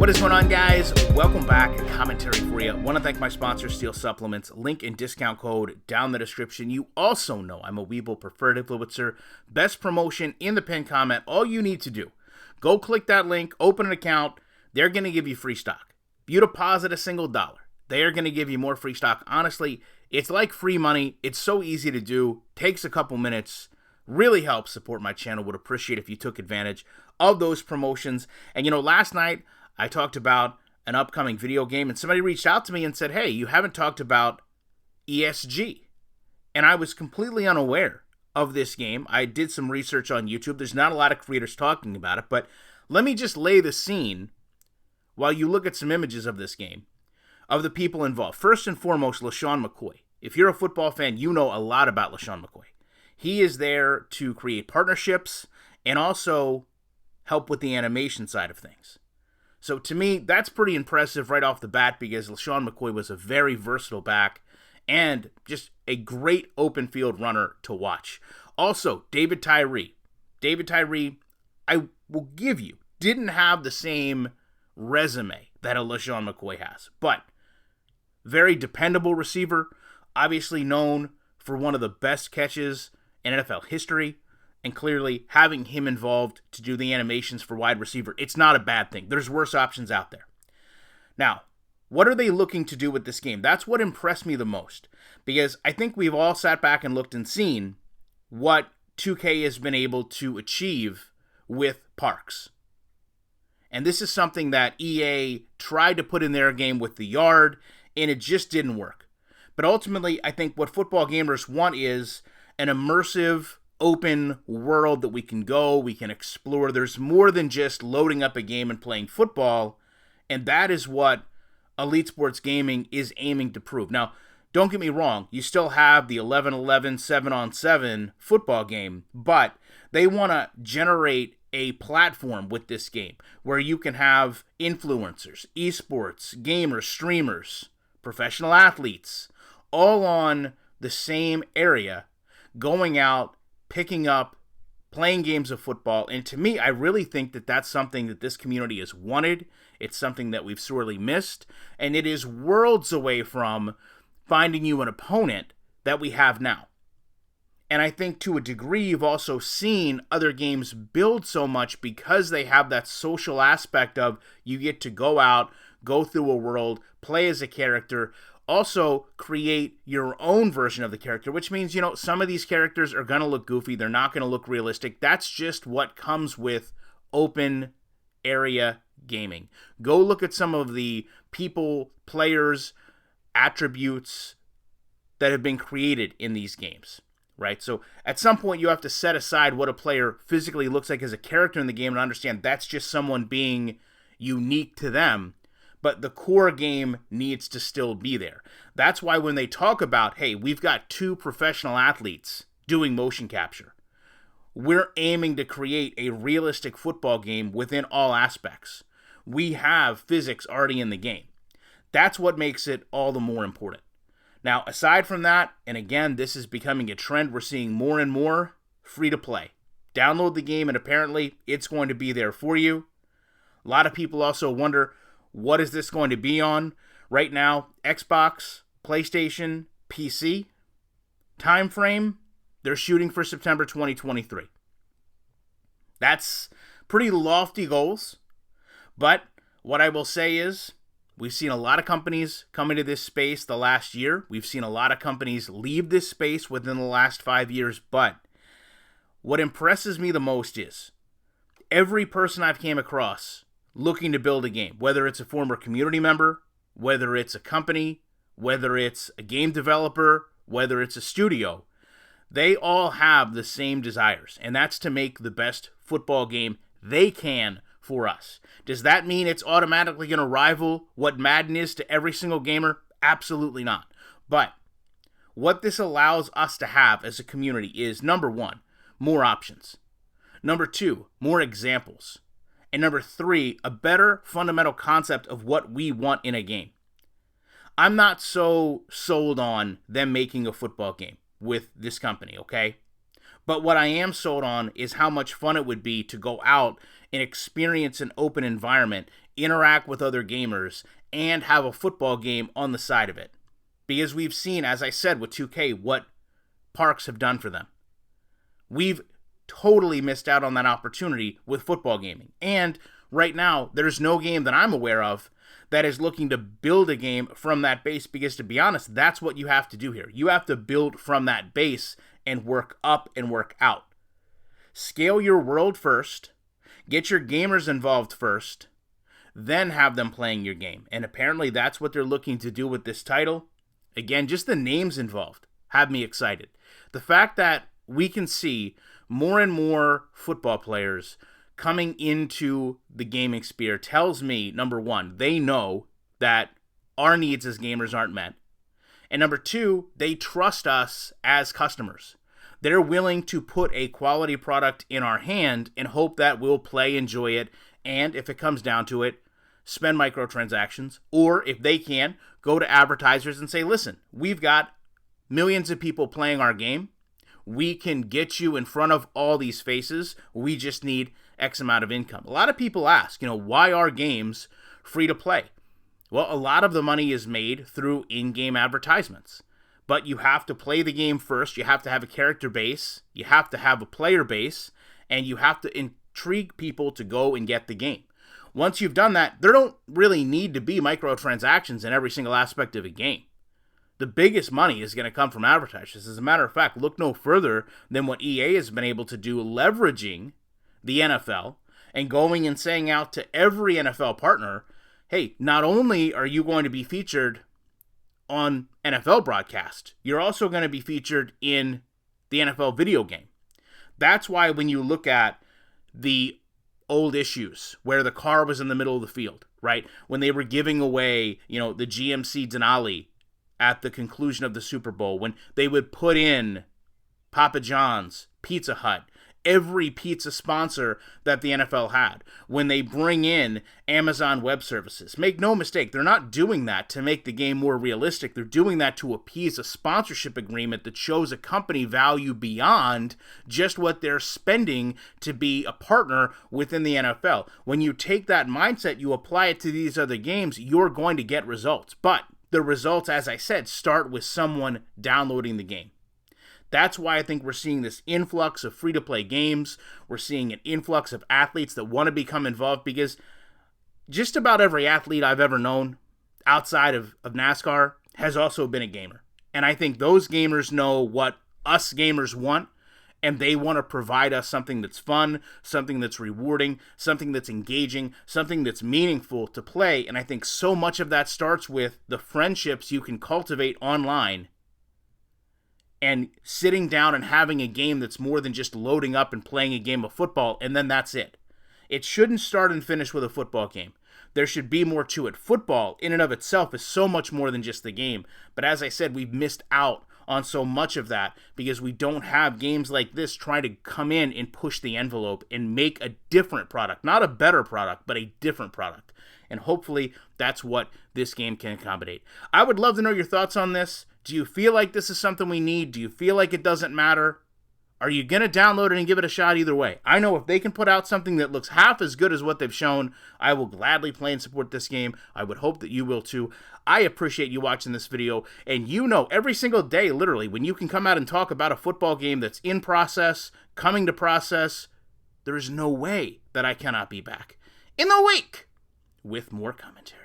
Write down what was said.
What is going on, guys? Welcome back. Commentary for you. Want to thank my sponsor, Steel Supplements. Link and discount code down in the description. You also know I'm a Weeble preferred influencer. Best promotion in the pinned comment. All you need to do, go click that link, open an account. They're going to give you free stock. If you deposit a single dollar, they are going to give you more free stock. Honestly, it's like free money. It's so easy to do. Takes a couple minutes. Really helps support my channel. Would appreciate if you took advantage of those promotions. And last night I talked about an upcoming video game, and somebody reached out to me and said, hey, you haven't talked about ESG. And I was completely unaware of this game. I did some research on YouTube. There's not a lot of creators talking about it, but let me just lay the scene while you look at some images of this game, of the people involved. First and foremost, LeSean McCoy. If you're a football fan, you know a lot about LeSean McCoy. He is there to create partnerships and also help with the animation side of things. So to me, that's pretty impressive right off the bat because LeSean McCoy was a very versatile back and just a great open field runner to watch. Also, David Tyree. David Tyree, I will give you, didn't have the same resume that a LeSean McCoy has, but very dependable receiver, obviously known for one of the best catches in NFL history, and clearly having him involved to do the animations for wide receiver, it's not a bad thing. There's worse options out there. Now, what are they looking to do with this game? That's what impressed me the most, because I think we've all sat back and looked and seen what 2K has been able to achieve with parks. And this is something that EA tried to put in their game with the yard, and it just didn't work. But ultimately, I think what football gamers want is an immersive, open world that we can go, we can explore. There's more than just loading up a game and playing football, and that is what Elite Sports Gaming is aiming to prove. Now, don't get me wrong, you still have the 11-11, 7-on-7 football game, but they want to generate a platform with this game where you can have influencers, esports, gamers, streamers, professional athletes, all on the same area, going out, picking up, playing games of football. And to me, I really think that that's something that this community has wanted. It's something that we've sorely missed. And it is worlds away from finding you an opponent that we have now. And I think to a degree, you've also seen other games build so much because they have that social aspect of you get to go out, go through a world, play as a character, also create your own version of the character, which means, some of these characters are going to look goofy. They're not going to look realistic. That's just what comes with open area gaming. Go look at some of the people, players, attributes that have been created in these games, right? So at some point you have to set aside what a player physically looks like as a character in the game and understand that's just someone being unique to them. But the core game needs to still be there. That's why when they talk about, hey, we've got 2 professional athletes doing motion capture, we're aiming to create a realistic football game within all aspects. We have physics already in the game. That's what makes it all the more important. Now, aside from that, and again, this is becoming a trend, we're seeing more and more free to play. Download the game and apparently it's going to be there for you. A lot of people also wonder, what is this going to be on? Right now, Xbox, PlayStation, PC. Time frame, they're shooting for September 2023. That's pretty lofty goals. But what I will say is, we've seen a lot of companies come into this space the last year. We've seen a lot of companies leave this space within the last 5 years. But what impresses me the most is every person I've came across looking to build a game, whether it's a former community member, whether it's a company, whether it's a game developer, whether it's a studio, they all have the same desires, and that's to make the best football game they can for us. Does that mean it's automatically going to rival what Madden is to every single gamer? Absolutely not. But what this allows us to have as a community is, number 1, more options. Number 2, more examples. And number 3, a better fundamental concept of what we want in a game. I'm not so sold on them making a football game with this company, okay? But what I am sold on is how much fun it would be to go out and experience an open environment, interact with other gamers, and have a football game on the side of it. Because we've seen, as I said with 2K, what parks have done for them. We've totally missed out on that opportunity with football gaming. And right now, there's no game that I'm aware of that is looking to build a game from that base, because to be honest, that's what you have to do here. You have to build from that base and work up and work out. Scale your world first, get your gamers involved first, then have them playing your game. And apparently that's what they're looking to do with this title. Again, just the names involved have me excited. The fact that we can see more and more football players coming into the gaming sphere tells me, number one, they know that our needs as gamers aren't met. And number two, they trust us as customers. They're willing to put a quality product in our hand and hope that we'll play, enjoy it, and if it comes down to it, spend microtransactions. Or if they can, go to advertisers and say, listen, we've got millions of people playing our game. We can get you in front of all these faces. We just need X amount of income. A lot of people ask, why are games free to play? Well, a lot of the money is made through in-game advertisements. But you have to play the game first. You have to have a character base. You have to have a player base. And you have to intrigue people to go and get the game. Once you've done that, there don't really need to be microtransactions in every single aspect of a game. The biggest money is going to come from advertisers. As a matter of fact, look no further than what EA has been able to do, leveraging the NFL and going and saying out to every NFL partner, hey, not only are you going to be featured on NFL broadcast, you're also going to be featured in the NFL video game. That's why when you look at the old issues where the car was in the middle of the field, right? When they were giving away, the GMC Denali at the conclusion of the Super Bowl, when they would put in Papa John's, Pizza Hut, every pizza sponsor that the NFL had, when they bring in Amazon Web Services. Make no mistake, they're not doing that to make the game more realistic. They're doing that to appease a sponsorship agreement that shows a company value beyond just what they're spending to be a partner within the NFL. When you take that mindset, you apply it to these other games, you're going to get results. But the results, as I said, start with someone downloading the game. That's why I think we're seeing this influx of free-to-play games. We're seeing an influx of athletes that want to become involved, because just about every athlete I've ever known outside of NASCAR has also been a gamer. And I think those gamers know what us gamers want, and they want to provide us something that's fun, something that's rewarding, something that's engaging, something that's meaningful to play. And I think so much of that starts with the friendships you can cultivate online and sitting down and having a game that's more than just loading up and playing a game of football, and then that's it. It shouldn't start and finish with a football game. There should be more to it. Football, in and of itself, is so much more than just the game. But as I said, we've missed out on so much of that because we don't have games like this trying to come in and push the envelope and make a different product. Not a better product, but a different product. And hopefully that's what this game can accommodate. I would love to know your thoughts on this. Do you feel like this is something we need? Do you feel like it doesn't matter? Are you going to download it and give it a shot either way? I know if they can put out something that looks half as good as what they've shown, I will gladly play and support this game. I would hope that you will too. I appreciate you watching this video, and every single day, literally, when you can come out and talk about a football game that's in process, coming to process, there is no way that I cannot be back in the week with more commentary.